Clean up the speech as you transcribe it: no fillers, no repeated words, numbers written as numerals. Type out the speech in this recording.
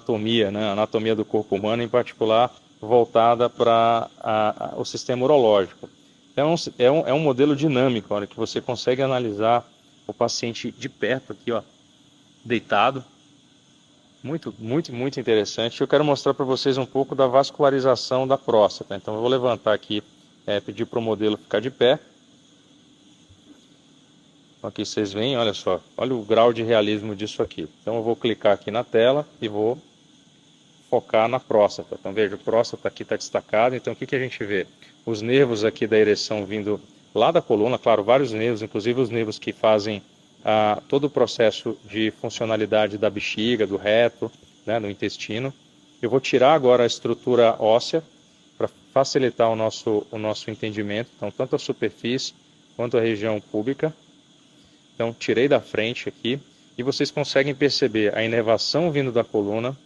anatomia, né? A anatomia do corpo humano, em particular, voltada para o sistema urológico. Então, é um modelo dinâmico, olha, que você consegue analisar o paciente de perto aqui, ó, deitado. Muito, muito, muito interessante. Eu quero mostrar para vocês um pouco da vascularização da próstata. Então, eu vou levantar aqui, pedir para o modelo ficar de pé. Aqui vocês veem, olha só, olha o grau de realismo disso aqui. Então, eu vou clicar aqui na tela e vou focar na próstata. Então, veja, a próstata aqui está destacada. Então, o que a gente vê? Os nervos aqui da ereção vindo lá da coluna, claro, vários nervos, inclusive os nervos que fazem todo o processo de funcionalidade da bexiga, do reto, né, do intestino. Eu vou tirar agora a estrutura óssea para facilitar o nosso entendimento. Então, tanto a superfície quanto a região púbica. Então, tirei da frente aqui e vocês conseguem perceber a inervação vindo da coluna,